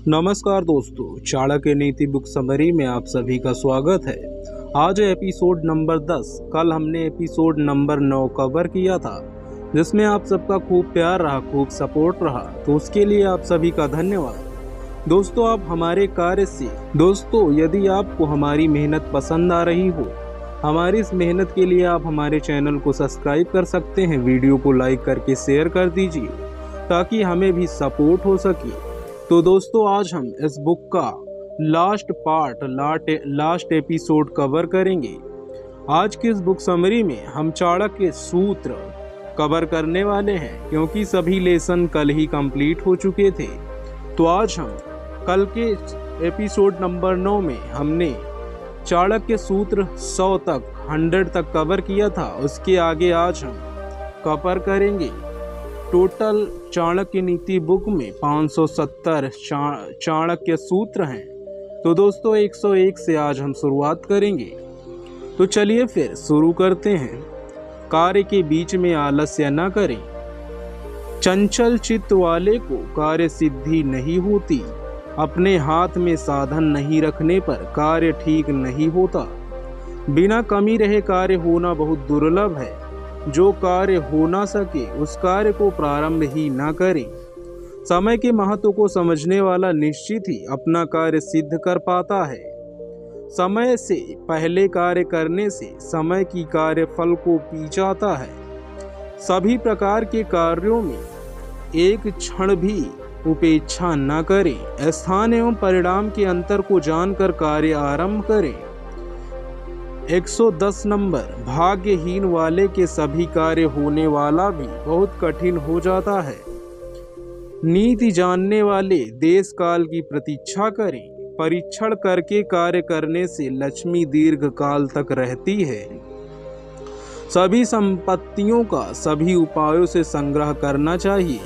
नमस्कार दोस्तों, चाणक्य नीति बुक समरी में आप सभी का स्वागत है। आज है एपिसोड नंबर 10। कल हमने एपिसोड नंबर 9 कवर किया था, जिसमें आप सबका खूब प्यार रहा, खूब सपोर्ट रहा, तो उसके लिए आप सभी का धन्यवाद। दोस्तों, आप हमारे कार्य से यदि आपको हमारी मेहनत पसंद आ रही हो, हमारी इस मेहनत के लिए आप हमारे चैनल को सब्सक्राइब कर सकते हैं। वीडियो को लाइक करके शेयर कर दीजिए ताकि हमें भी सपोर्ट हो सके। तो दोस्तों, आज हम इस बुक का लास्ट एपिसोड कवर करेंगे। आज की इस बुक समरी में हम चाणक्य सूत्र कवर करने वाले हैं, क्योंकि सभी लेसन कल ही कंप्लीट हो चुके थे। तो आज हम कल के एपिसोड नंबर 9 में हमने चाणक्य सूत्र 100 तक कवर किया था। उसके आगे आज हम कवर करेंगे। टोटल चाणक्य नीति बुक में 570 चाणक्य सूत्र हैं। तो दोस्तों, 101 से आज हम शुरुआत करेंगे। तो चलिए फिर शुरू करते हैं। कार्य के बीच में आलस्य न करें। चंचल चित्त वाले को कार्य सिद्धि नहीं होती। अपने हाथ में साधन नहीं रखने पर कार्य ठीक नहीं होता। बिना कमी रहे कार्य होना बहुत दुर्लभ है। जो कार्य हो ना सके उस कार्य को प्रारंभ ही ना करें। समय के महत्व को समझने वाला निश्चित ही अपना कार्य सिद्ध कर पाता है। समय से पहले कार्य करने से समय की कार्य फल को पी जाता है। सभी प्रकार के कार्यों में एक क्षण भी उपेक्षा न करें। स्थान एवं परिणाम के अंतर को जानकर कार्य आरंभ करें। 110 नंबर। भाग्यहीन वाले के सभी कार्य होने वाला भी बहुत कठिन हो जाता है। नीति जानने वाले देश काल की प्रतीक्षा करें। परीक्षण करके कार्य करने से लक्ष्मी दीर्घ काल तक रहती है। सभी संपत्तियों का सभी उपायों से संग्रह करना चाहिए।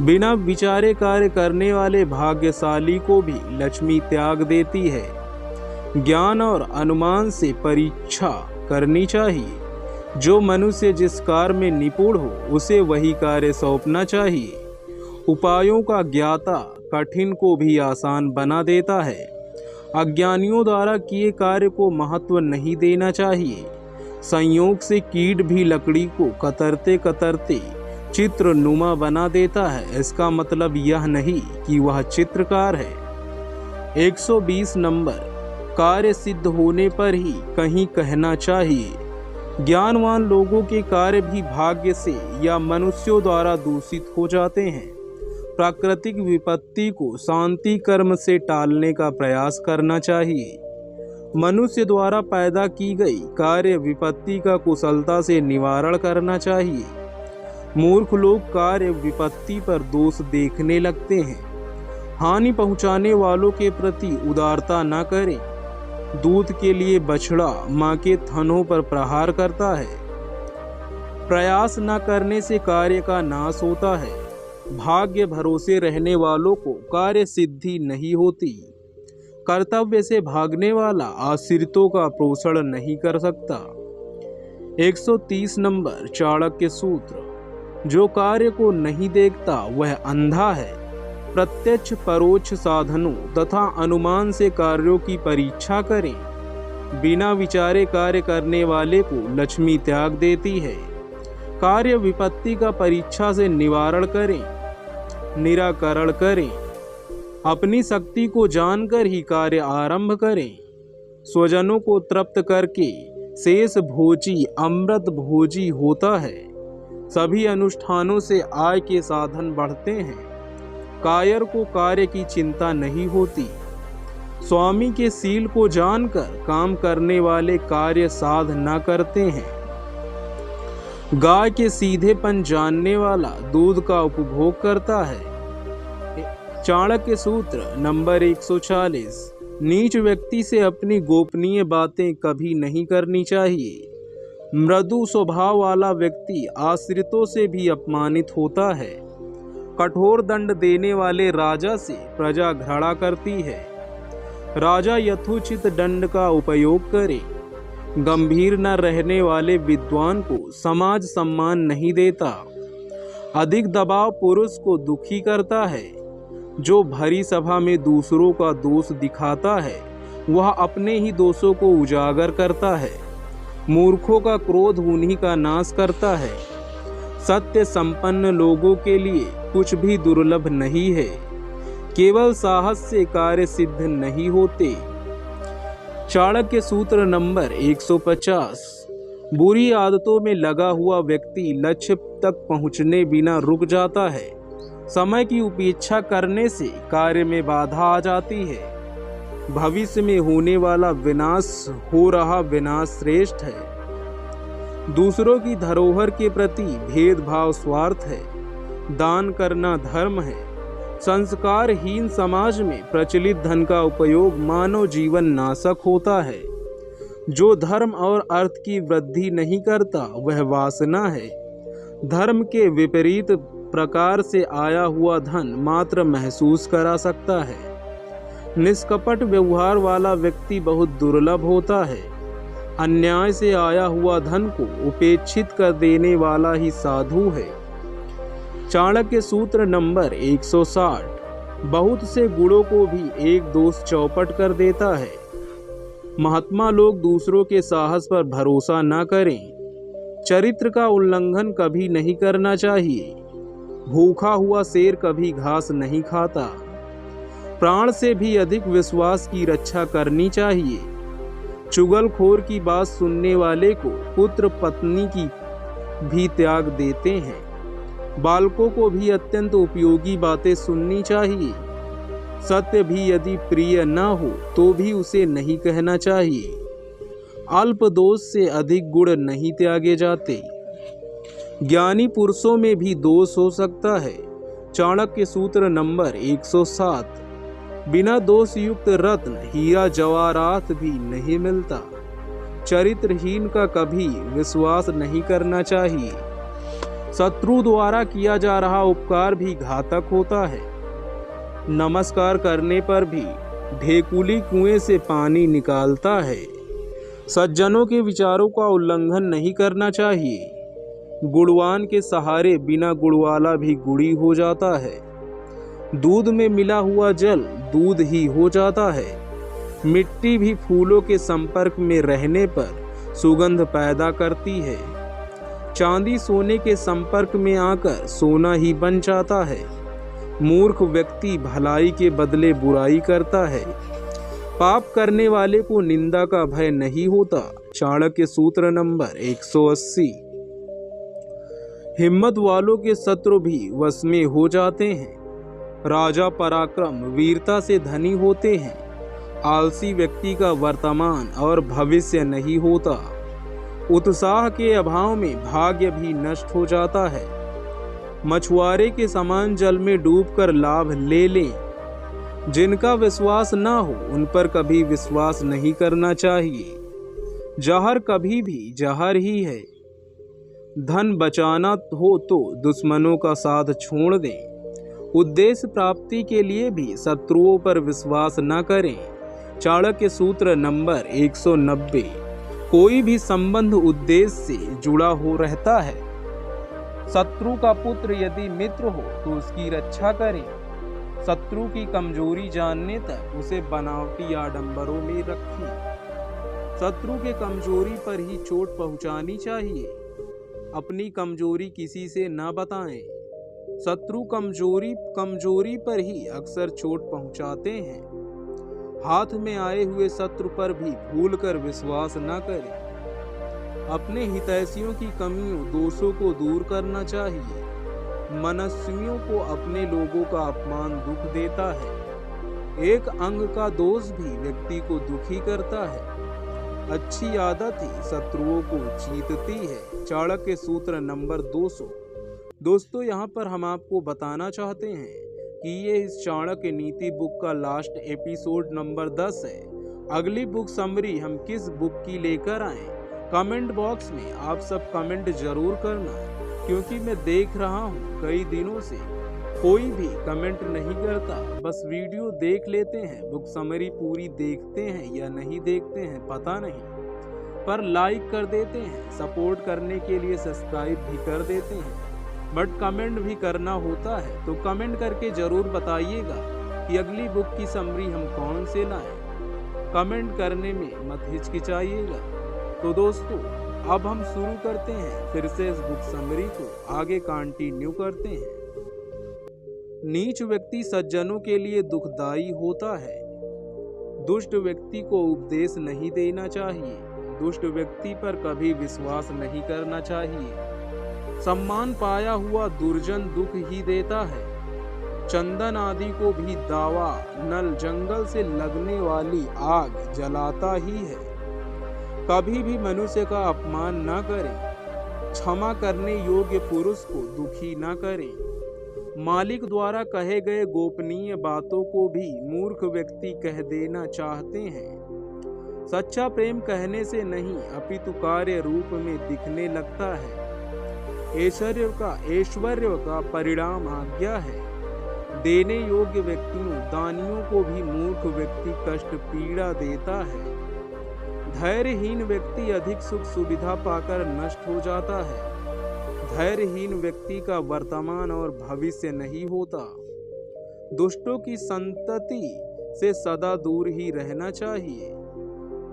बिना विचारे कार्य करने वाले भाग्यशाली को भी लक्ष्मी त्याग देती है। ज्ञान और अनुमान से परीक्षा करनी चाहिए। जो मनुष्य जिस कार्य में निपुण हो उसे वही कार्य सौंपना चाहिए। उपायों का ज्ञाता कठिन को भी आसान बना देता है। अज्ञानियों द्वारा किए कार्य को महत्व नहीं देना चाहिए। संयोग से कीट भी लकड़ी को कतरते कतरते चित्र नुमा बना देता है। इसका मतलब यह नहीं कि वह चित्रकार है। 120 नंबर। कार्य सिद्ध होने पर ही कहीं कहना चाहिए। ज्ञानवान लोगों के कार्य भी भाग्य से या मनुष्यों द्वारा दूषित हो जाते हैं। प्राकृतिक विपत्ति को शांति कर्म से टालने का प्रयास करना चाहिए। मनुष्य द्वारा पैदा की गई कार्य विपत्ति का कुशलता से निवारण करना चाहिए। मूर्ख लोग कार्य विपत्ति पर दोष देखने लगते हैं। हानि पहुंचाने वालों के प्रति उदारता न करें। दूध के लिए बछड़ा मां के थनों पर प्रहार करता है। प्रयास न करने से कार्य का नाश होता है। भाग्य भरोसे रहने वालों को कार्य सिद्धि नहीं होती। कर्तव्य से भागने वाला आश्रितों का पोषण नहीं कर सकता। 130 नंबर। चाणक्य सूत्र। जो कार्य को नहीं देखता वह अंधा है। प्रत्यक्ष परोक्ष साधनों तथा अनुमान से कार्यों की परीक्षा करें। बिना विचारे कार्य करने वाले को लक्ष्मी त्याग देती है। कार्य विपत्ति का परीक्षा से निवारण करें, निराकरण करें। अपनी शक्ति को जानकर ही कार्य आरंभ करें। स्वजनों को तृप्त करके शेष भोजी अमृत भोजी होता है। सभी अनुष्ठानों से आय के साधन बढ़ते हैं। कायर को कार्य की चिंता नहीं होती। स्वामी के सील को जानकर काम करने वाले कार्य साध न करते हैं। गाय के सीधेपन जानने वाला दूध का उपभोग करता है। चाणक्य सूत्र नंबर 140। नीच व्यक्ति से अपनी गोपनीय बातें कभी नहीं करनी चाहिए। मृदु स्वभाव वाला व्यक्ति आश्रितों से भी अपमानित होता है। कठोर दंड देने वाले राजा से प्रजा घृणा करती है। राजा यथोचित दंड का उपयोग करे। गंभीर न रहने वाले विद्वान को समाज सम्मान नहीं देता। अधिक दबाव पुरुष को दुखी करता है। जो भरी सभा में दूसरों का दोष दिखाता है वह अपने ही दोषों को उजागर करता है। मूर्खों का क्रोध उन्हीं का नाश करता है। सत्य संपन्न लोगों के लिए कुछ भी दुर्लभ नहीं है। केवल साहस से कार्य सिद्ध नहीं होते। चाणक्य सूत्र नंबर 150। बुरी आदतों में लगा हुआ व्यक्ति लक्ष्य तक पहुंचने बिना रुक जाता है। समय की उपेक्षा करने से कार्य में बाधा आ जाती है। भविष्य में होने वाला विनाश हो रहा विनाश श्रेष्ठ है। दूसरों की धरोहर के प्रति भेदभाव स्वार्थ है। दान करना धर्म है। संस्कारहीन समाज में प्रचलित धन का उपयोग मानव जीवन नाशक होता है। जो धर्म और अर्थ की वृद्धि नहीं करता वह वासना है। धर्म के विपरीत प्रकार से आया हुआ धन मात्र महसूस करा सकता है। निष्कपट व्यवहार वाला व्यक्ति बहुत दुर्लभ होता है। अन्याय से आया हुआ धन को उपेक्षित कर देने वाला ही साधु है। चाणक्य सूत्र नंबर 160। बहुत से गुणों को भी एक दोष चौपट कर देता है। महात्मा लोग दूसरों के साहस पर भरोसा न करें। चरित्र का उल्लंघन कभी नहीं करना चाहिए। भूखा हुआ शेर कभी घास नहीं खाता। प्राण से भी अधिक विश्वास की रक्षा करनी चाहिए। चुगलखोर की बात सुनने वाले को पुत्र पत्नी की भी त्याग देते हैं। बालकों को भी अत्यंत उपयोगी बातें सुननी चाहिए। सत्य भी यदि प्रिय न हो तो भी उसे नहीं कहना चाहिए। अल्प दोष से अधिक गुण नहीं त्यागे जाते। ज्ञानी पुरुषों में भी दोष हो सकता है। चाणक्य सूत्र नंबर 107। बिना दोष युक्त रत्न हीरा जवाहरात भी नहीं मिलता। चरित्रहीन का कभी विश्वास नहीं करना चाहिए। शत्रु द्वारा किया जा रहा उपकार भी घातक होता है। नमस्कार करने पर भी ढेकुली कुएं से पानी निकालता है। सज्जनों के विचारों का उल्लंघन नहीं करना चाहिए। गुणवान के सहारे बिना गुणवाला भी गुड़ी हो जाता है। दूध में मिला हुआ जल दूध ही हो जाता है। मिट्टी भी फूलों के संपर्क में रहने पर सुगंध पैदा करती है। चांदी सोने के संपर्क में आकर सोना ही बन जाता है। मूर्ख व्यक्ति भलाई के बदले बुराई करता है। पाप करने वाले को निंदा का भय नहीं होता। चाणक्य सूत्र नंबर 180। हिम्मत वालों के शत्रु भी वश में हो जाते हैं। राजा पराक्रम वीरता से धनी होते हैं। आलसी व्यक्ति का वर्तमान और भविष्य नहीं होता। उत्साह के अभाव में भाग्य भी नष्ट हो जाता है। मछुआरे के समान जल में डूबकर लाभ ले लें। जिनका विश्वास न हो उन पर कभी विश्वास नहीं करना चाहिए। जहर कभी भी जहर ही है। धन बचाना हो तो दुश्मनों का साथ छोड़ दें। उद्देश्य प्राप्ति के लिए भी शत्रुओं पर विश्वास न करें। चाणक्य सूत्र नंबर 190। कोई भी संबंध उद्देश्य से जुड़ा हो रहता है। शत्रु का पुत्र यदि मित्र हो तो उसकी रक्षा करें। शत्रु की कमजोरी जानने तक उसे बनावटी आडंबरों में रखें। शत्रु के कमजोरी पर ही चोट पहुंचानी चाहिए। अपनी कमजोरी किसी से न बताएं। शत्रु कमजोरी पर ही अक्सर चोट पहुंचाते हैं। हाथ में आए हुए शत्रु पर भी भूलकर विश्वास न करें। अपने हितैषियों की कमियों दोषों को दूर करना चाहिए। मनस्वियों को अपने लोगों का अपमान दुख देता है। एक अंग का दोष भी व्यक्ति को दुखी करता है। अच्छी आदत ही शत्रुओं को जीतती है। चाणक्य सूत्र नंबर 200। दोस्तों, यहाँ पर हम आपको बताना चाहते हैं कि ये इस चाणक्य नीति बुक का लास्ट एपिसोड नंबर 10 है। अगली बुक समरी हम किस बुक की लेकर आए, कमेंट बॉक्स में आप सब कमेंट जरूर करना, क्योंकि मैं देख रहा हूँ कई दिनों से कोई भी कमेंट नहीं करता। बस वीडियो देख लेते हैं, बुक समरी पूरी देखते हैं या नहीं देखते हैं पता नहीं, पर लाइक कर देते हैं। सपोर्ट करने के लिए सब्सक्राइब भी कर देते हैं। बट कमेंट भी करना होता है, तो कमेंट करके ज़रूर बताइएगा कि अगली बुक की समरी हम कौन से लाएं। कमेंट करने में मत हिचकिचाइएगा। तो दोस्तों, अब हम शुरू करते हैं फिर से इस बुक समरी को आगे कंटिन्यू करते हैं। नीच व्यक्ति सज्जनों के लिए दुखदाई होता है। दुष्ट व्यक्ति को उपदेश नहीं देना चाहिए। दुष्ट व्यक्ति पर कभी विश्वास नहीं करना चाहिए। सम्मान पाया हुआ दुर्जन दुख ही देता है। चंदन आदि को भी दावा नल जंगल से लगने वाली आग जलाता ही है। कभी भी मनुष्य का अपमान न करें। क्षमा करने योग्य पुरुष को दुखी न करें। मालिक द्वारा कहे गए गोपनीय बातों को भी मूर्ख व्यक्ति कह देना चाहते हैं। सच्चा प्रेम कहने से नहीं अपितु कार्य रूप में दिखने लगता है। ऐश्वर्य का परिणाम आज्ञा है। देने योग्य व्यक्तियों दानियों को भी मूर्ख व्यक्ति कष्ट पीड़ा देता है। धैर्यहीन व्यक्ति अधिक सुख सुविधा पाकर नष्ट हो जाता है। धैर्यहीन व्यक्ति का वर्तमान और भविष्य नहीं होता। दुष्टों की संतति से सदा दूर ही रहना चाहिए।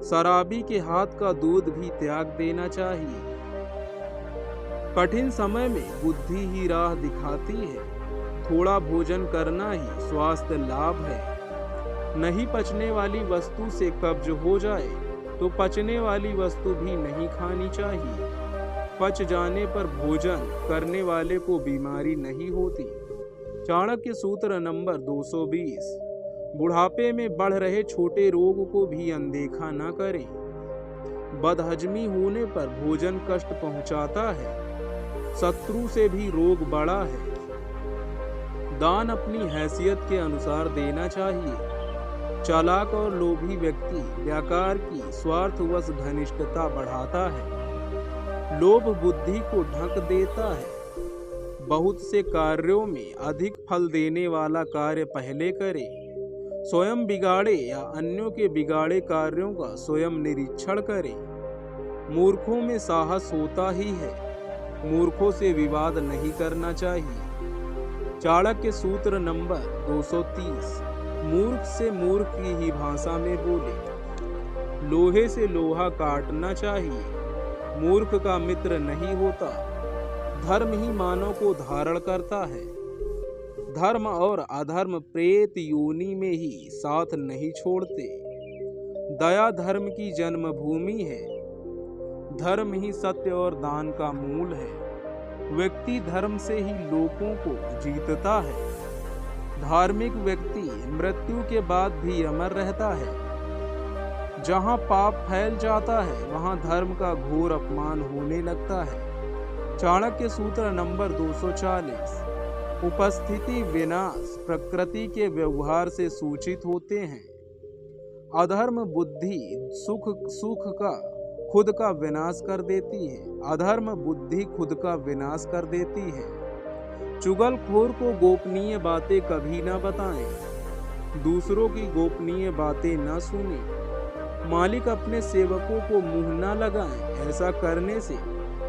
शराबी के हाथ का दूध भी त्याग देना चाहिए। कठिन समय में बुद्धि ही राह दिखाती है। थोड़ा भोजन करना ही स्वास्थ्य लाभ है। नहीं पचने वाली वस्तु से कब्ज हो जाए तो पचने वाली वस्तु भी नहीं खानी चाहिए। पच जाने पर भोजन करने वाले को बीमारी नहीं होती। चाणक्य सूत्र नंबर 220। बुढ़ापे में बढ़ रहे छोटे रोग को भी अनदेखा न करें। बदहजमी होने पर भोजन कष्ट पहुंचाता है। शत्रु से भी रोग बड़ा है। दान अपनी हैसियत के अनुसार देना चाहिए। चालाक और लोभी व्यक्ति व्याकार की स्वार्थवश घनिष्ठता बढ़ाता है। लोभ बुद्धि को ढक देता है। बहुत से कार्यों में अधिक फल देने वाला कार्य पहले करे। स्वयं बिगाड़े या अन्यों के बिगाड़े कार्यों का स्वयं निरीक्षण करे। मूर्खों में साहस होता ही है। मूर्खों से विवाद नहीं करना चाहिए। चाणक्य सूत्र नंबर 230। मूर्ख से मूर्ख की ही भाषा में बोले। लोहे से लोहा काटना चाहिए। मूर्ख का मित्र नहीं होता। धर्म ही मानव को धारण करता है। धर्म और अधर्म प्रेत योनि में ही साथ नहीं छोड़ते। दया धर्म की जन्मभूमि है। धर्म ही सत्य और दान का मूल है। व्यक्ति धर्म से ही लोगों को जीतता है। धार्मिक व्यक्ति मृत्यु के बाद भी अमर रहता है। जहां पाप फैल जाता है वहां धर्म का घोर अपमान होने लगता है। चाणक्य सूत्र नंबर 240। उपस्थिति विनाश प्रकृति के व्यवहार से सूचित होते हैं। अधर्म बुद्धि सुख का खुद का विनाश कर देती है। अधर्म बुद्धि खुद का विनाश कर देती है। चुगलखोर को गोपनीय बातें कभी न बताएं। दूसरों की गोपनीय बातें न सुनें। मालिक अपने सेवकों को मुंह न लगाएं। ऐसा करने से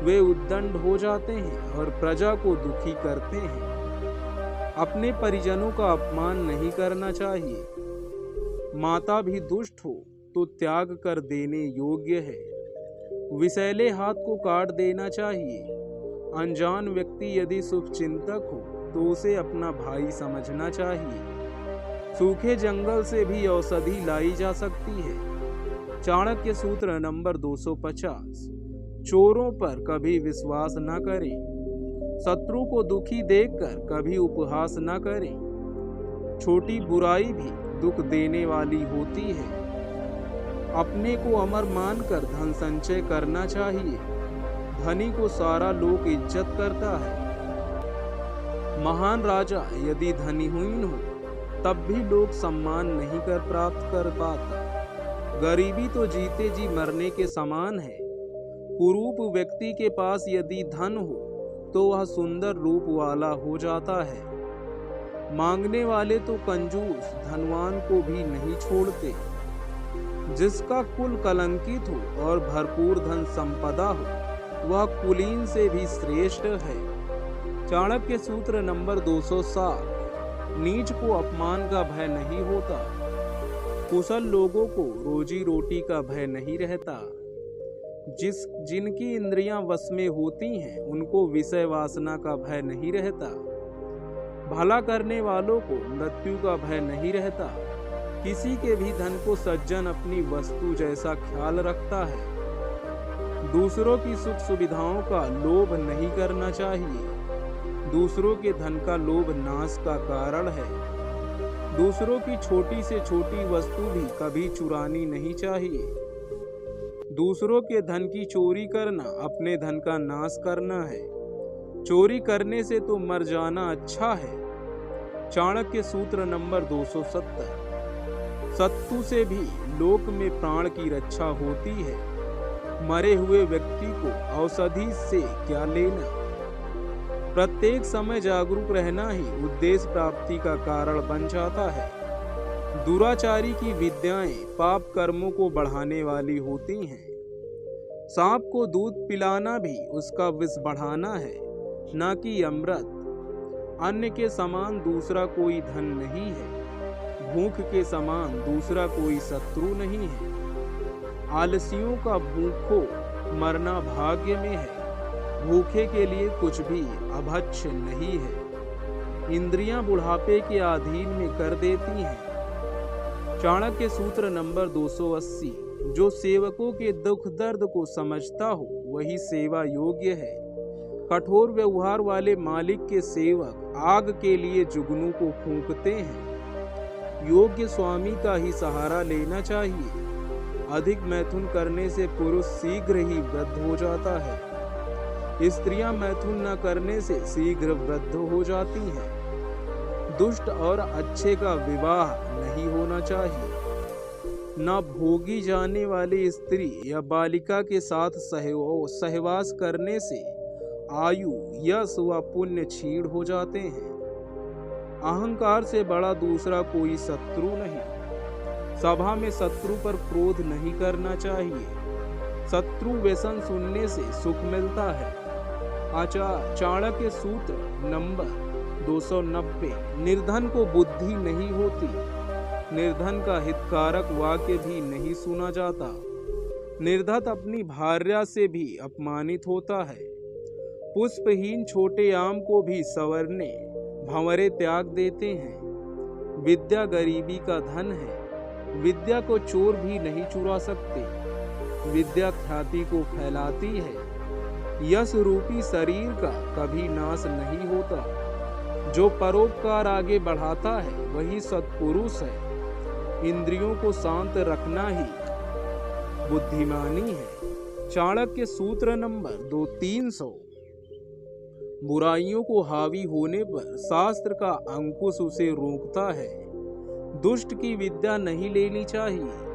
वे उद्दंड हो जाते हैं और प्रजा को दुखी करते हैं। अपने परिजनों का अपमान नहीं करना चाहिए। माता भी दुष्ट हो तो त्याग कर देने योग्य है। विषैले हाथ को काट देना चाहिए। अनजान व्यक्ति यदि शुभ चिंतक हो तो उसे अपना भाई समझना चाहिए। सूखे जंगल से भी औषधि लाई जा सकती है। चाणक्य सूत्र नंबर 250। चोरों पर कभी विश्वास न करें। शत्रु को दुखी देखकर कभी उपहास न करें। छोटी बुराई भी दुख देने वाली होती है। अपने को अमर मानकर धन संचय करना चाहिए। धनी को सारा लोग इज्जत करता है। महान राजा यदि धनीहीन हो तब भी लोग सम्मान नहीं कर प्राप्त कर पाता। गरीबी तो जीते जी मरने के समान है। कुरूप व्यक्ति के पास यदि धन हो तो वह सुंदर रूप वाला हो जाता है। मांगने वाले तो कंजूस धनवान को भी नहीं छोड़ते। जिसका कुल कलंकित हो और भरपूर धन संपदा हो वह कुलीन से भी श्रेष्ठ है। चाणक्य सूत्र नंबर 207। नीच को अपमान का भय नहीं होता। कुशल लोगों को रोजी रोटी का भय नहीं रहता। जिनकी इंद्रियां वश में होती हैं उनको विषय वासना का भय नहीं रहता। भला करने वालों को मृत्यु का भय नहीं रहता। किसी के भी धन को सज्जन अपनी वस्तु जैसा ख्याल रखता है। दूसरों की सुख सुविधाओं का लोभ नहीं करना चाहिए। दूसरों के धन का लोभ नाश का कारण है। दूसरों की छोटी से छोटी वस्तु भी कभी चुरानी नहीं चाहिए। दूसरों के धन की चोरी करना अपने धन का नाश करना है। चोरी करने से तो मर जाना अच्छा है। चाणक्य सूत्र नंबर 270। शत्रु से भी लोक में प्राण की रक्षा होती है। मरे हुए व्यक्ति को औषधि से क्या लेना। प्रत्येक समय जागरूक रहना ही उद्देश्य प्राप्ति का कारण बन जाता है। दुराचारी की विद्याएं पाप कर्मों को बढ़ाने वाली होती हैं। सांप को दूध पिलाना भी उसका विष बढ़ाना है, ना कि अमृत। अन्न के समान दूसरा कोई धन नहीं है। भूख के समान दूसरा कोई शत्रु नहीं है। आलसियों का भूखों मरना भाग्य में है। भूखे के लिए कुछ भी अभक्ष्य नहीं है। इंद्रियां बुढ़ापे के अधीन में कर देती हैं। चाणक्य सूत्र नंबर 280। जो सेवकों के दुख दर्द को समझता हो वही सेवा योग्य है। कठोर व्यवहार वाले मालिक के सेवक आग के लिए जुगनू को फूंकते हैं। योग्य स्वामी का ही सहारा लेना चाहिए। अधिक मैथुन करने से पुरुष शीघ्र ही वृद्ध हो जाता है। स्त्रियां मैथुन न करने से शीघ्र वृद्ध हो जाती हैं। दुष्ट और अच्छे का विवाह नहीं होना चाहिए। न भोगी जाने वाली स्त्री या बालिका के साथ सहवास करने से आयु, यश व पुण्य क्षीण हो जाते हैं। अहंकार से बड़ा दूसरा कोई शत्रु नहीं। सभा में शत्रु पर क्रोध नहीं करना चाहिए। शत्रु व्यसन सुनने से सुख मिलता है। चाणक्य सूत्र नंबर 290। निर्धन को बुद्धि नहीं होती। निर्धन का हितकारक वाक्य भी नहीं सुना जाता। निर्धत अपनी भार्या से भी अपमानित होता है। पुष्पहीन छोटे आम को भी संवरने भंवरे त्याग देते हैं। विद्या गरीबी का धन है। विद्या को चोर भी नहीं चुरा सकते। विद्या ख्याति को फैलाती है। यश रूपी शरीर का कभी नाश नहीं होता। जो परोपकार आगे बढ़ाता है वही सत्पुरुष है। इंद्रियों को शांत रखना ही बुद्धिमानी है। चाणक्य सूत्र नंबर 300। बुराइयों को हावी होने पर शास्त्र का अंकुश उसे रोकता है। दुष्ट की विद्या नहीं लेनी चाहिए।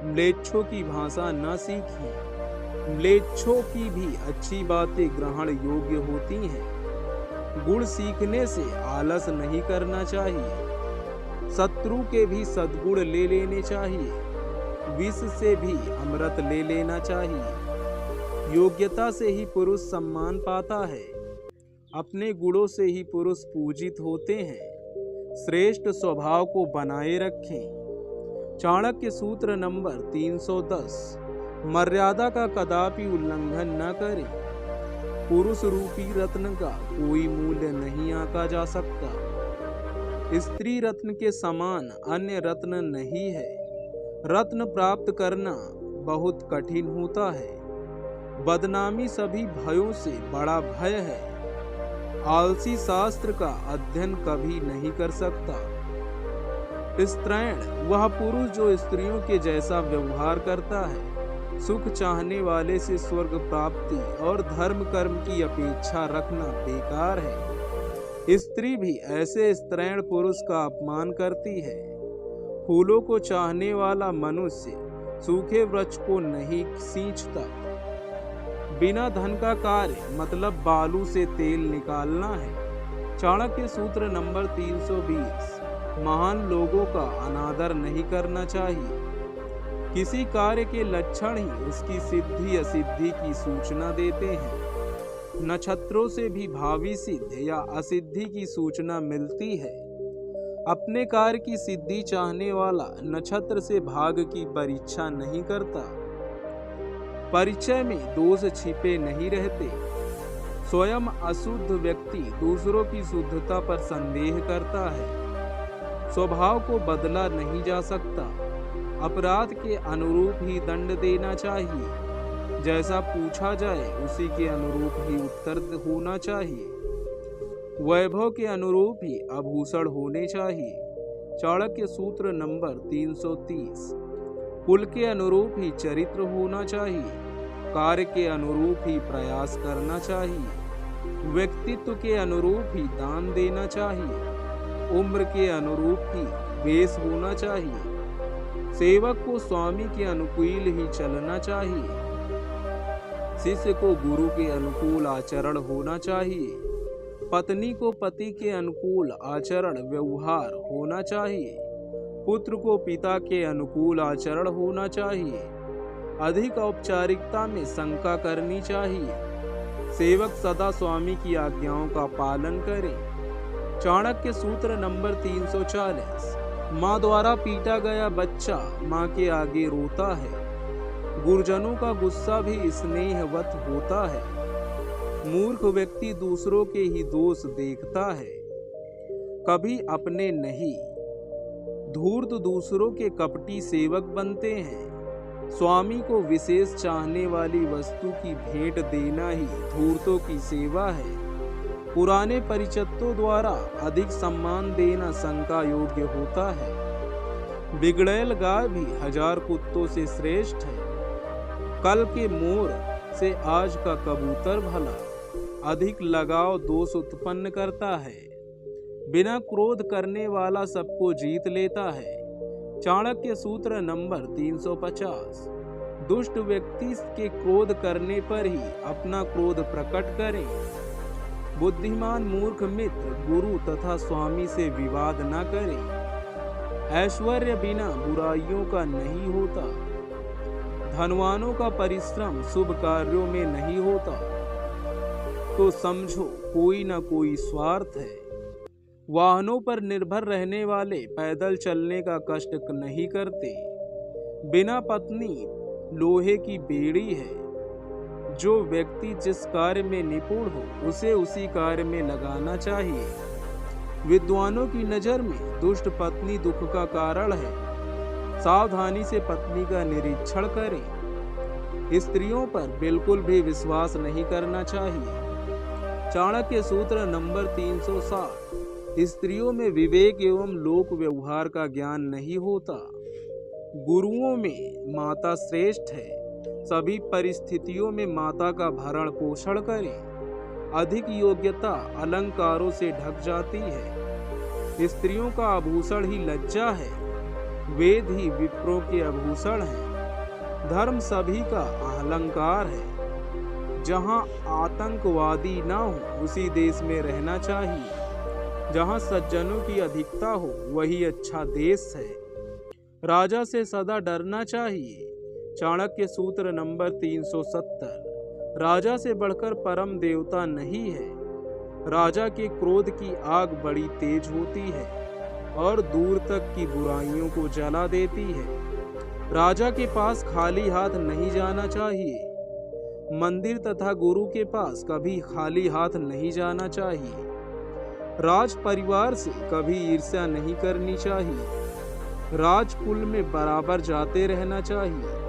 म्लेच्छों की भाषा न सीखें। म्लेच्छों की भी अच्छी बातें ग्रहण योग्य होती हैं। गुण सीखने से आलस नहीं करना चाहिए। शत्रु के भी सद्गुण ले लेने चाहिए। विष से भी अमृत ले लेना चाहिए। योग्यता से ही पुरुष सम्मान पाता है। अपने गुणों से ही पुरुष पूजित होते हैं। श्रेष्ठ स्वभाव को बनाए रखें। चाणक्य सूत्र नंबर 310। मर्यादा का कदापि उल्लंघन न करें। पुरुष रूपी रत्न का कोई मूल्य नहीं आंका जा सकता। स्त्री रत्न के समान अन्य रत्न नहीं है। रत्न प्राप्त करना बहुत कठिन होता है। बदनामी सभी भयों से बड़ा भय है। आलसी शास्त्र का अध्ययन कभी नहीं कर सकता। स्त्रैण वह पुरुष जो स्त्रियों के जैसा व्यवहार करता है। सुख चाहने वाले से स्वर्ग प्राप्ति और धर्म कर्म की अपेक्षा रखना बेकार है। स्त्री भी ऐसे स्त्रैण पुरुष का अपमान करती है। फूलों को चाहने वाला मनुष्य सूखे वृक्ष को नहीं सींचता। बिना धन का कार्य मतलब बालू से तेल निकालना है। चाणक्य सूत्र नंबर 320। महान लोगों का अनादर नहीं करना चाहिए। किसी कार्य के लक्षण ही उसकी सिद्धि असिद्धि की सूचना देते हैं। नक्षत्रों से भी भावी सिद्धि या असिद्धि की सूचना मिलती है। अपने कार्य की सिद्धि चाहने वाला नक्षत्र से भाग्य की परीक्षा नहीं करता। परिचय में दोष छिपे नहीं रहते। स्वयं अशुद्ध व्यक्ति दूसरों की शुद्धता पर संदेह करता है। स्वभाव को बदला नहीं जा सकता। अपराध के अनुरूप ही दंड देना चाहिए। जैसा पूछा जाए उसी के अनुरूप ही उत्तर होना चाहिए। वैभव के अनुरूप ही आभूषण होने चाहिए। चाणक्य सूत्र नंबर 330। कुल के अनुरूप ही चरित्र होना चाहिए। कार्य के अनुरूप ही प्रयास करना चाहिए। व्यक्तित्व के अनुरूप ही दान देना चाहिए। उम्र के अनुरूप ही वेश होना चाहिए। सेवक को स्वामी के अनुकूल ही चलना चाहिए। शिष्य को गुरु के अनुकूल आचरण होना चाहिए। पत्नी को पति के अनुकूल आचरण व्यवहार होना चाहिए। पुत्र को पिता के अनुकूल आचरण होना चाहिए। अधिक औपचारिकता में शंका करनी चाहिए। सेवक सदा स्वामी की आज्ञाओं का पालन करे। चाणक्य सूत्र नंबर 340। माँ द्वारा पीटा गया बच्चा माँ के आगे रोता है। गुरुजनों का गुस्सा भी स्नेहवत होता है। मूर्ख व्यक्ति दूसरों के ही दोष देखता है, कभी अपने नहीं। धूर्त दूसरों के कपटी सेवक बनते हैं। स्वामी को विशेष चाहने वाली वस्तु की भेंट देना ही धूर्तों की सेवा है। पुराने परिचितों द्वारा अधिक सम्मान देना शंका योग्य होता है। बिगड़ैल गाय भी 1000 कुत्तों से श्रेष्ठ है। कल के मोर से आज का कबूतर भला। अधिक लगाव दोष उत्पन्न करता है। बिना क्रोध करने वाला सबको जीत लेता है। चाणक्य सूत्र नंबर 350। दुष्ट व्यक्ति के क्रोध करने पर ही अपना क्रोध प्रकट करें। बुद्धिमान मूर्ख मित्र गुरु तथा स्वामी से विवाद न करे। ऐश्वर्य बिना बुराइयों का नहीं होता। धनवानों का परिश्रम शुभ कार्यों में नहीं होता। तो समझो कोई ना कोई स्वार्थ है। वाहनों पर निर्भर रहने वाले पैदल चलने का कष्ट नहीं करते। बिना पत्नी लोहे की बेड़ी है। जो व्यक्ति जिस कार्य में निपुण हो उसे उसी कार्य में लगाना चाहिए। विद्वानों की नजर में दुष्ट पत्नी दुख का कारण है। सावधानी से पत्नी का निरीक्षण करें। स्त्रियों पर बिल्कुल भी विश्वास नहीं करना चाहिए। चाणक्य सूत्र नंबर 360। स्त्रियों में विवेक एवं लोक व्यवहार का ज्ञान नहीं होता। गुरुओं में माता श्रेष्ठ है। सभी परिस्थितियों में माता का भरण पोषण करें। अधिक योग्यता अलंकारों से ढक जाती है। स्त्रियों का आभूषण ही लज्जा है। वेद ही विप्रों के आभूषण है। धर्म सभी का अलंकार है। जहाँ आतंकवादी ना हो उसी देश में रहना चाहिए। जहाँ सज्जनों की अधिकता हो वही अच्छा देश है। राजा से सदा डरना चाहिए। चाणक्य सूत्र नंबर 370। राजा से बढ़कर परम देवता नहीं है। राजा के क्रोध की आग बड़ी तेज होती है और दूर तक की बुराइयों को जला देती है। राजा के पास खाली हाथ नहीं जाना चाहिए। मंदिर तथा गुरु के पास कभी खाली हाथ नहीं जाना चाहिए। राज परिवार से कभी ईर्ष्या नहीं करनी चाहिए। राजकुल में बराबर जाते रहना चाहिए।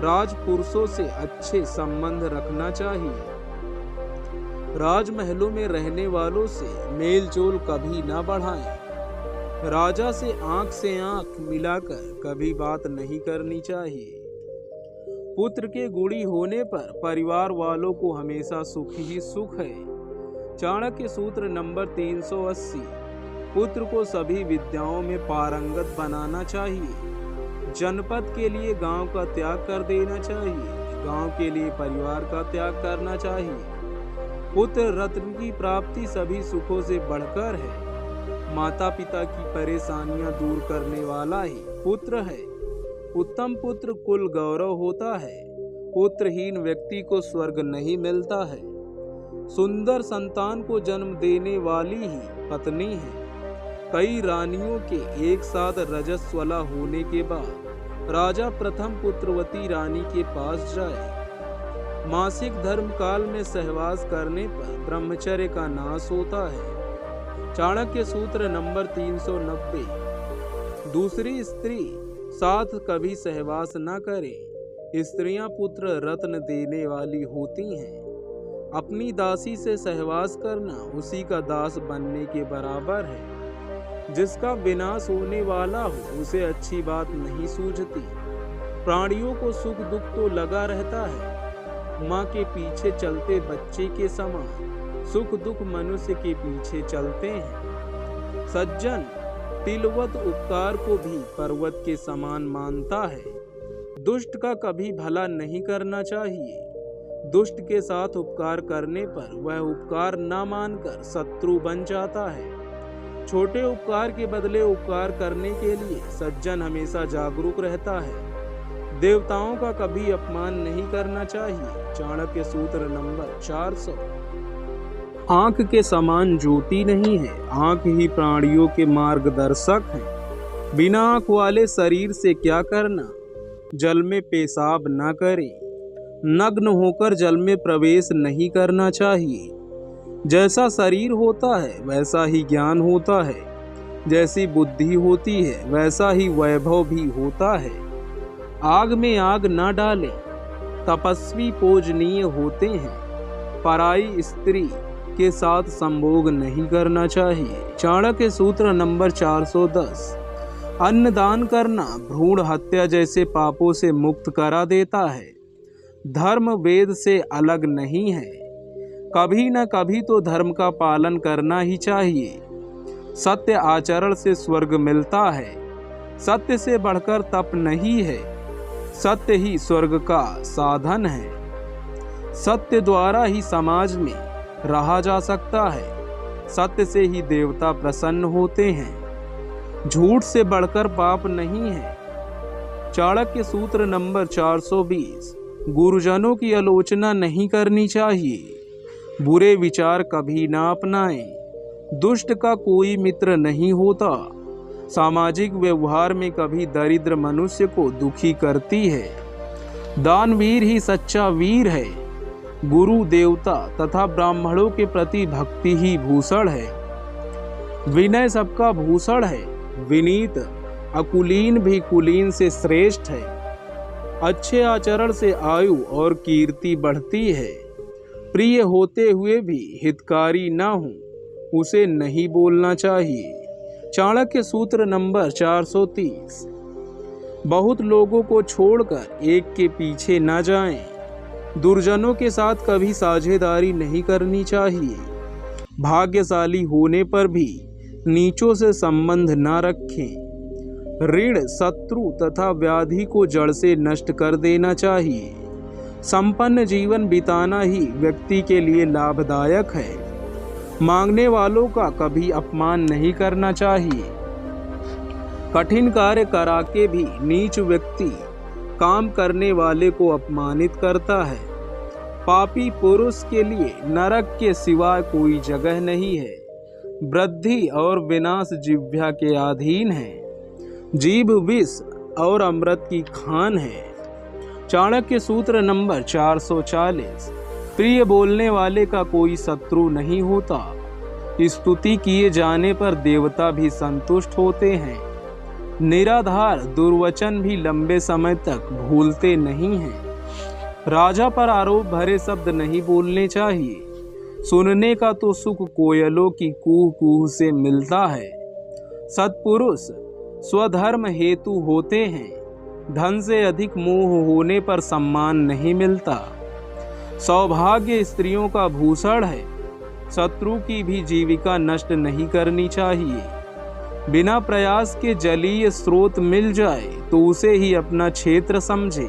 राजपुरुषों से अच्छे संबंध रखना चाहिए। राजमहलों में रहने वालों से मेलजोल कभी न बढ़ाएं। राजा से आंख मिलाकर कभी बात नहीं करनी चाहिए। पुत्र के गुणी होने पर परिवार वालों को हमेशा सुख ही सुख है। चाणक्य सूत्र नंबर 380। पुत्र को सभी विद्याओं में पारंगत बनाना चाहिए। जनपद के लिए गांव का त्याग कर देना चाहिए। गांव के लिए परिवार का त्याग करना चाहिए। पुत्र रत्न की प्राप्ति सभी सुखों से बढ़कर है। माता पिता की परेशानियां दूर करने वाला ही पुत्र है। उत्तम पुत्र कुल गौरव होता है। पुत्रहीन व्यक्ति को स्वर्ग नहीं मिलता है। सुंदर संतान को जन्म देने वाली ही पत्नी है। कई रानियों के एक साथ रजस्वला होने के बाद राजा प्रथम पुत्रवती रानी के पास जाए। मासिक धर्म काल में सहवास करने पर ब्रह्मचर्य का नाश होता है। चाणक्य सूत्र नंबर 390। दूसरी स्त्री साथ कभी सहवास न करे। स्त्रियां पुत्र रत्न देने वाली होती हैं। अपनी दासी से सहवास करना उसी का दास बनने के बराबर है। जिसका विनाश होने वाला हो उसे अच्छी बात नहीं सूझती। प्राणियों को सुख दुख तो लगा रहता है। माँ के पीछे चलते बच्चे के समान सुख दुख मनुष्य के पीछे चलते हैं। सज्जन तिलवत उपकार को भी पर्वत के समान मानता है। दुष्ट का कभी भला नहीं करना चाहिए। दुष्ट के साथ उपकार करने पर वह उपकार न मानकर शत्रु बन जाता है। छोटे उपकार के बदले उपकार करने के लिए सज्जन हमेशा जागरूक रहता है। देवताओं का कभी अपमान नहीं करना चाहिए। चाणक्य सूत्र नंबर 400। आंख के समान ज्योति नहीं है। आंख ही प्राणियों के मार्गदर्शक हैं। बिना आंख वाले शरीर से क्या करना। जल में पेशाब न करें। नग्न होकर जल में प्रवेश नहीं करना चाहिए। जैसा शरीर होता है वैसा ही ज्ञान होता है। जैसी बुद्धि होती है वैसा ही वैभव भी होता है। आग में आग न डालें। तपस्वी पूजनीय होते हैं। पराई स्त्री के साथ संभोग नहीं करना चाहिए। चाणक्य सूत्र नंबर 410। अन्नदान करना भ्रूण हत्या जैसे पापों से मुक्त करा देता है। धर्म वेद से अलग नहीं है। कभी न कभी तो धर्म का पालन करना ही चाहिए। सत्य आचरण से स्वर्ग मिलता है। सत्य से बढ़कर तप नहीं है। सत्य ही स्वर्ग का साधन है। सत्य द्वारा ही समाज में रहा जा सकता है। सत्य से ही देवता प्रसन्न होते हैं। झूठ से बढ़कर पाप नहीं है। चाणक्य सूत्र नंबर 420। गुरुजनों की आलोचना नहीं करनी चाहिए। बुरे विचार कभी ना अपनाएं। दुष्ट का कोई मित्र नहीं होता। सामाजिक व्यवहार में कभी दरिद्र मनुष्य को दुखी करती है। दानवीर ही सच्चा वीर है। गुरु देवता तथा ब्राह्मणों के प्रति भक्ति ही भूषण है। विनय सबका भूषण है। विनीत अकुलीन भी कुलीन से श्रेष्ठ है। अच्छे आचरण से आयु और कीर्ति बढ़ती है। प्रिय होते हुए भी हितकारी न हो उसे नहीं बोलना चाहिए। चाणक्य सूत्र नंबर 430। बहुत लोगों को छोड़कर एक के पीछे न जाएं। दुर्जनों के साथ कभी साझेदारी नहीं करनी चाहिए। भाग्यशाली होने पर भी नीचों से संबंध न रखें। ऋण शत्रु तथा व्याधि को जड़ से नष्ट कर देना चाहिए। संपन्न जीवन बिताना ही व्यक्ति के लिए लाभदायक है। मांगने वालों का कभी अपमान नहीं करना चाहिए। कठिन कार्य करा के भी नीच व्यक्ति काम करने वाले को अपमानित करता है। पापी पुरुष के लिए नरक के सिवाय कोई जगह नहीं है। वृद्धि और विनाश जिह्वा के अधीन है। जीभ विष और अमृत की खान है। चाणक्य सूत्र नंबर 440। प्रिय बोलने वाले का कोई शत्रु नहीं होता। स्तुति किए जाने पर देवता भी संतुष्ट होते हैं। निराधार दुर्वचन भी लंबे समय तक भूलते नहीं हैं। राजा पर आरोप भरे शब्द नहीं बोलने चाहिए। सुनने का तो सुख कोयलों की कूह कूह से मिलता है। सत्पुरुष स्वधर्म हेतु होते हैं। धन से अधिक मोह होने पर सम्मान नहीं मिलता। सौभाग्य स्त्रियों का भूषण है। शत्रु की भी जीविका नष्ट नहीं करनी चाहिए। बिना प्रयास के जलीय स्रोत मिल जाए तो उसे ही अपना क्षेत्र समझे,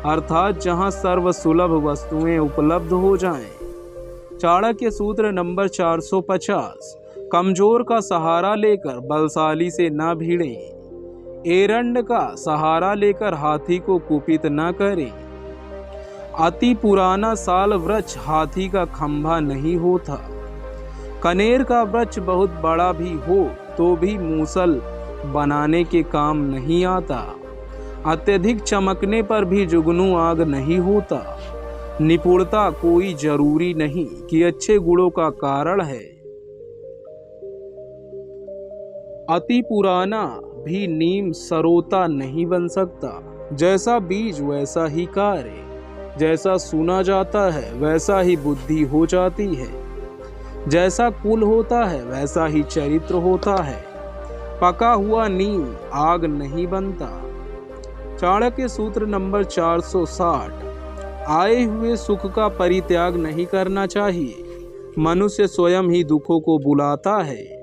अर्थात जहां सर्वसुलभ वस्तुएं उपलब्ध हो जाएं। चाणक्य सूत्र नंबर 450। कमजोर का सहारा लेकर बलशाली से न भिड़ें। एरंड का सहारा लेकर हाथी को कुपित न करें। अति पुराना साल वृक्ष हाथी का खंभा नहीं होता। कनेर का वृक्ष बहुत बड़ा भी हो तो भी मूसल बनाने के काम नहीं आता। अत्यधिक चमकने पर भी जुगनू आग नहीं होता। निपुणता कोई जरूरी नहीं कि अच्छे गुणों का कारण है। अति पुराना भी नीम सरोता नहीं बन सकता। जैसा बीज वैसा ही कार्य, जैसा सुना जाता है वैसा ही बुद्धि हो जाती है। जैसा कुल होता है वैसा ही चरित्र होता है। पका हुआ नीम आग नहीं बनता। चाणक्य सूत्र नंबर 460। आए हुए सुख का परित्याग नहीं करना चाहिए। मनुष्य स्वयं ही दुखों को बुलाता है।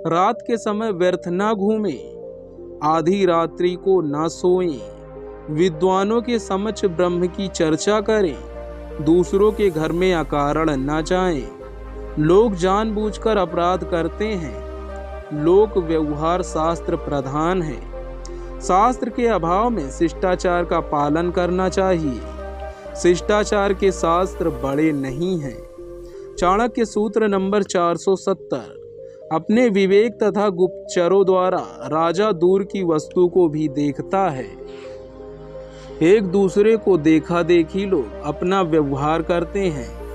रात के समय व्यर्थ ना घूमे, आधी रात्रि को ना सोएं। विद्वानों के समक्ष ब्रह्म की चर्चा करें। दूसरों के घर में अकारण न जाएं। लोग जानबूझकर अपराध करते हैं। लोक व्यवहार शास्त्र प्रधान है। शास्त्र के अभाव में शिष्टाचार का पालन करना चाहिए। शिष्टाचार के शास्त्र बड़े नहीं हैं। चाणक्य सूत्र नंबर 470। अपने विवेक तथा गुप्तचरों द्वारा राजा दूर की वस्तु को भी देखता है। एक दूसरे को देखा देखी लोग अपना व्यवहार करते हैं।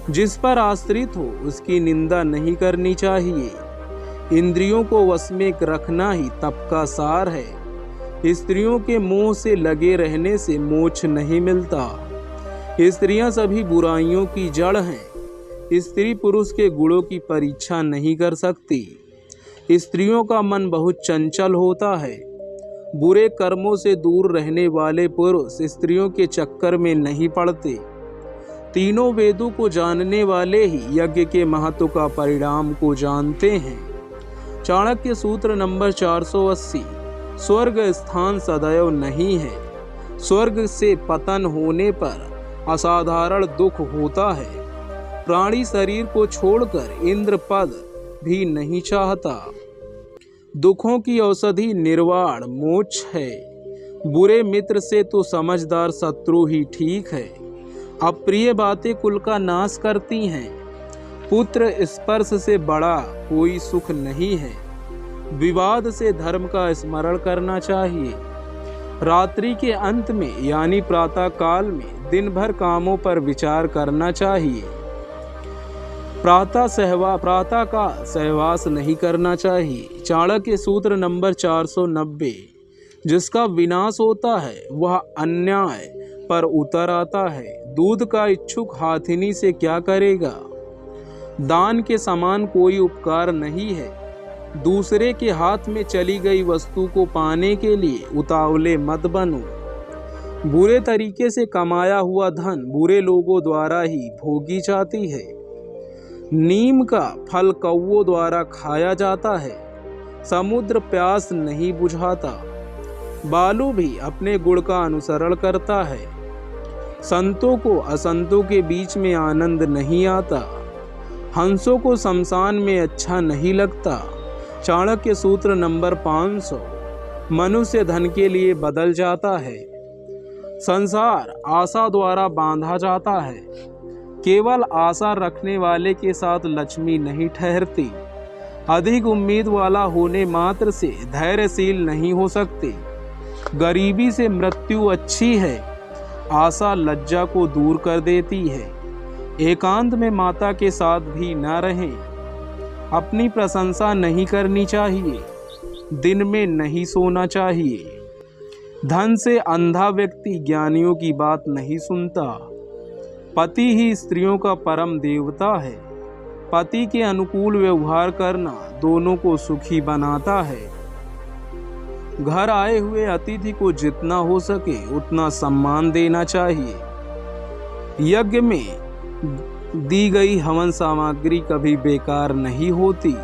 जिस पर आश्रित हो उसकी निंदा नहीं करनी चाहिए। इंद्रियों को वश में रखना ही तप का सार है। स्त्रियों के मोह से लगे रहने से मोक्ष नहीं मिलता। स्त्रियां सभी बुराइयों की जड़ हैं। स्त्री पुरुष के गुणों की परीक्षा नहीं कर सकती। स्त्रियों का मन बहुत चंचल होता है। बुरे कर्मों से दूर रहने वाले पुरुष स्त्रियों के चक्कर में नहीं पड़ते। तीनों वेदों को जानने वाले ही यज्ञ के महत्व का परिणाम को जानते हैं। चाणक्य सूत्र नंबर 480। स्वर्ग स्थान सदैव नहीं है। स्वर्ग से पतन होने पर असाधारण दुख होता है। प्राणी शरीर को छोड़कर इंद्र पद भी नहीं चाहता। दुखों की औषधि निर्वाण मोक्ष है। बुरे मित्र से तो समझदार शत्रु ही ठीक है। अप्रिय बातें कुल का नाश करती हैं। पुत्र स्पर्श से बड़ा कोई सुख नहीं है। विवाद से धर्म का स्मरण करना चाहिए। रात्रि के अंत में यानी प्रातः काल में दिन भर कामों पर विचार करना चाहिए। प्रातः का सहवास नहीं करना चाहिए। चाणक्य सूत्र नंबर 490। जिसका विनाश होता है वह अन्याय पर उतर आता है। दूध का इच्छुक हाथिनी से क्या करेगा। दान के समान कोई उपकार नहीं है। दूसरे के हाथ में चली गई वस्तु को पाने के लिए उतावले मत बनो। बुरे तरीके से कमाया हुआ धन बुरे लोगों द्वारा ही भोगी जाती है। नीम का फल कौवों द्वारा खाया जाता है। समुद्र प्यास नहीं बुझाता। बालू भी अपने गुण का अनुसरण करता है। संतों को असंतों के बीच में आनंद नहीं आता। हंसों को शमशान में अच्छा नहीं लगता। चाणक्य सूत्र नंबर 500। मनुष्य धन के लिए बदल जाता है। संसार आशा द्वारा बांधा जाता है। केवल आशा रखने वाले के साथ लक्ष्मी नहीं ठहरती। अधिक उम्मीद वाला होने मात्र से धैर्यशील नहीं हो सकते। गरीबी से मृत्यु अच्छी है। आशा लज्जा को दूर कर देती है। एकांत में माता के साथ भी न रहें। अपनी प्रशंसा नहीं करनी चाहिए। दिन में नहीं सोना चाहिए। धन से अंधा व्यक्ति ज्ञानियों की बात नहीं सुनता। पति ही स्त्रियों का परम देवता है। पति के अनुकूल व्यवहार करना दोनों को सुखी बनाता है। घर आए हुए अतिथि को जितना हो सके उतना सम्मान देना चाहिए। यज्ञ में दी गई हवन सामग्री कभी बेकार नहीं होती।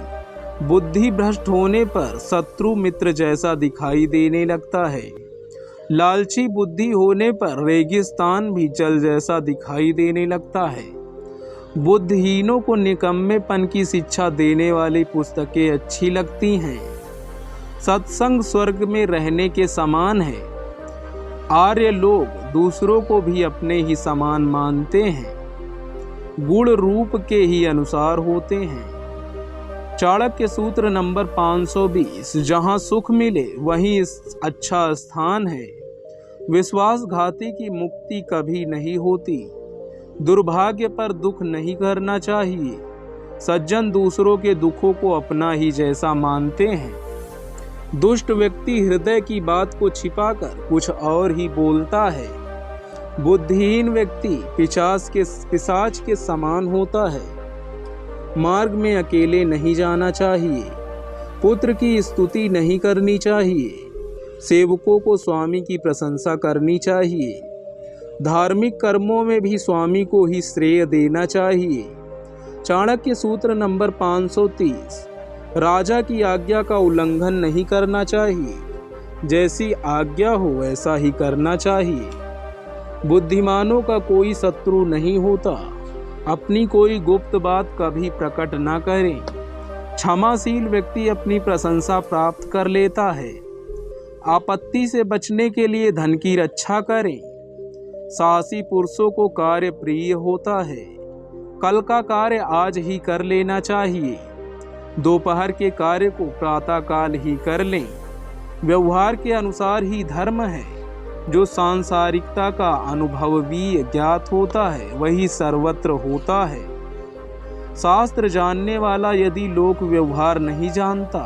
बुद्धि भ्रष्ट होने पर शत्रु मित्र जैसा दिखाई देने लगता है। लालची बुद्धि होने पर रेगिस्तान भी जल जैसा दिखाई देने लगता है। बुद्धिहीनों को निकम्मेपन की शिक्षा देने वाली पुस्तकें अच्छी लगती हैं। सत्संग स्वर्ग में रहने के समान है। आर्य लोग दूसरों को भी अपने ही समान मानते हैं, गुण रूप के ही अनुसार होते हैं। चाणक्य सूत्र नंबर 520, जहाँ सुख मिले वहीं अच्छा स्थान है। विश्वासघाती की मुक्ति कभी नहीं होती। दुर्भाग्य पर दुख नहीं करना चाहिए। सज्जन दूसरों के दुखों को अपना ही जैसा मानते हैं। दुष्ट व्यक्ति हृदय की बात को छिपाकर कुछ और ही बोलता है। बुद्धिहीन व्यक्ति पिशाच के समान होता है। मार्ग में अकेले नहीं जाना चाहिए। पुत्र की स्तुति नहीं करनी चाहिए। सेवकों को स्वामी की प्रशंसा करनी चाहिए। धार्मिक कर्मों में भी स्वामी को ही श्रेय देना चाहिए। चाणक्य सूत्र नंबर 530, राजा की आज्ञा का उल्लंघन नहीं करना चाहिए। जैसी आज्ञा हो वैसा ही करना चाहिए। बुद्धिमानों का कोई शत्रु नहीं होता। अपनी कोई गुप्त बात कभी प्रकट न करें। क्षमाशील व्यक्ति अपनी प्रशंसा प्राप्त कर लेता है। आपत्ति से बचने के लिए धन की रक्षा करें। साहसी पुरुषों को कार्य प्रिय होता है। कल का कार्य आज ही कर लेना चाहिए। दोपहर के कार्य को प्रातः काल ही कर लें। व्यवहार के अनुसार ही धर्म है। जो सांसारिकता का अनुभववीय ज्ञात होता है वही सर्वत्र होता है। शास्त्र जानने वाला यदि लोक व्यवहार नहीं जानता,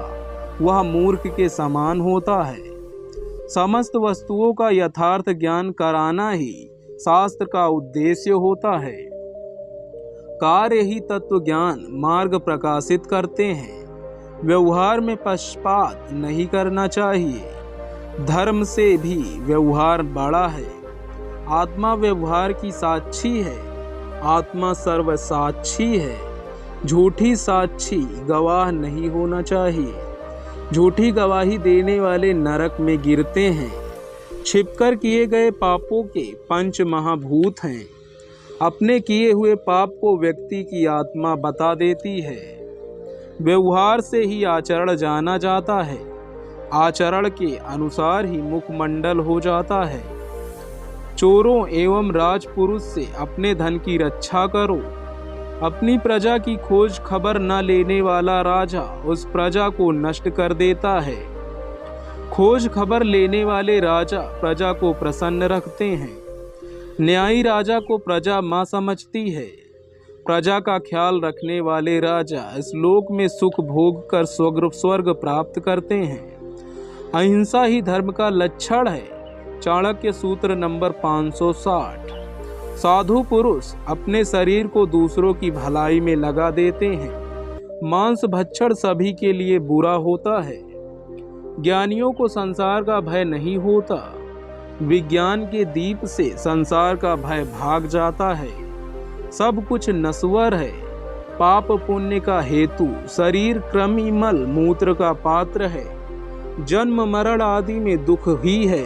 वह मूर्ख के समान होता है। समस्त वस्तुओं का यथार्थ ज्ञान कराना ही शास्त्र का उद्देश्य होता है। कार्य ही तत्व ज्ञान मार्ग प्रकाशित करते हैं। व्यवहार में पक्षपात नहीं करना चाहिए। धर्म से भी व्यवहार बड़ा है। आत्मा व्यवहार की साक्षी है। आत्मा सर्व साक्षी है। झूठी साक्षी गवाह नहीं होना चाहिए। झूठी गवाही देने वाले नरक में गिरते हैं। छिपकर किए गए पापों के 5 महाभूत हैं। अपने किए हुए पाप को व्यक्ति की आत्मा बता देती है। व्यवहार से ही आचरण जाना जाता है। आचरण के अनुसार ही मुखमंडल हो जाता है। चोरों एवं राजपुरुष से अपने धन की रक्षा करो। अपनी प्रजा की खोज खबर न लेने वाला राजा उस प्रजा को नष्ट कर देता है। खोज खबर लेने वाले राजा प्रजा को प्रसन्न रखते हैं। न्यायी राजा को प्रजा मां समझती है। प्रजा का ख्याल रखने वाले राजा इस लोक में सुख भोग कर स्वर्ग प्राप्त करते हैं। अहिंसा ही धर्म का लक्षण है। चाणक्य सूत्र नंबर 560। साधु पुरुष अपने शरीर को दूसरों की भलाई में लगा देते हैं। मांस भक्षण सभी के लिए बुरा होता है। ज्ञानियों को संसार का भय नहीं होता। विज्ञान के दीप से संसार का भय भाग जाता है। सब कुछ नश्वर है। पाप पुण्य का हेतु शरीर कृमि मल मूत्र का पात्र है। जन्म मरण आदि में दुख ही है।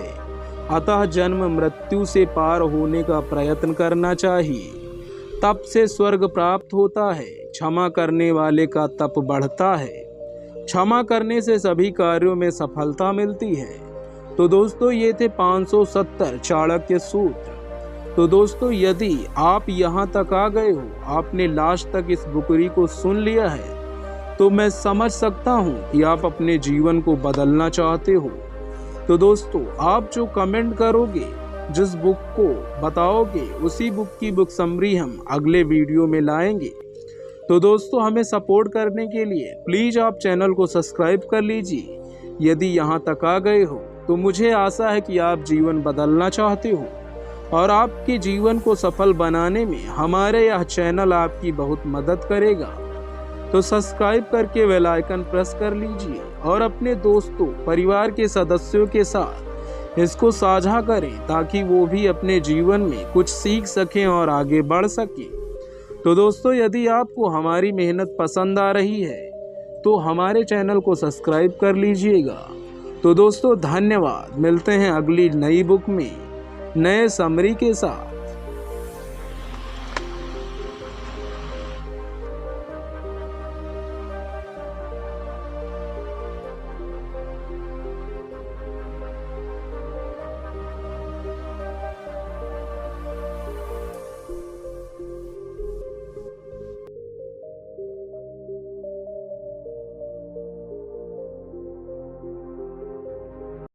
अतः जन्म मृत्यु से पार होने का प्रयत्न करना चाहिए। तप से स्वर्ग प्राप्त होता है। क्षमा करने वाले का तप बढ़ता है। क्षमा करने से सभी कार्यों में सफलता मिलती है। तो दोस्तों ये थे 570 चाणक्य सूत्र। तो दोस्तों यदि आप यहाँ तक आ गए हो, आपने लास्ट तक इस बुकरी को सुन लिया है, तो मैं समझ सकता हूँ कि आप अपने जीवन को बदलना चाहते हो। तो दोस्तों आप जो कमेंट करोगे, जिस बुक को बताओगे, उसी बुक की बुक समरी हम अगले वीडियो में लाएंगे। तो दोस्तों हमें सपोर्ट करने के लिए प्लीज़ आप चैनल को सब्सक्राइब कर लीजिए। यदि यहाँ तक आ गए हो तो मुझे आशा है कि आप जीवन बदलना चाहते हो और आपके जीवन को सफल बनाने में हमारे यह चैनल आपकी बहुत मदद करेगा। तो सब्सक्राइब करके बेल आइकन प्रेस कर लीजिए और अपने दोस्तों परिवार के सदस्यों के साथ इसको साझा करें ताकि वो भी अपने जीवन में कुछ सीख सकें और आगे बढ़ सकें। तो दोस्तों यदि आपको हमारी मेहनत पसंद आ रही है तो हमारे चैनल को सब्सक्राइब कर लीजिएगा। तो दोस्तों धन्यवाद। मिलते हैं अगली नई बुक में नए समरी के साथ।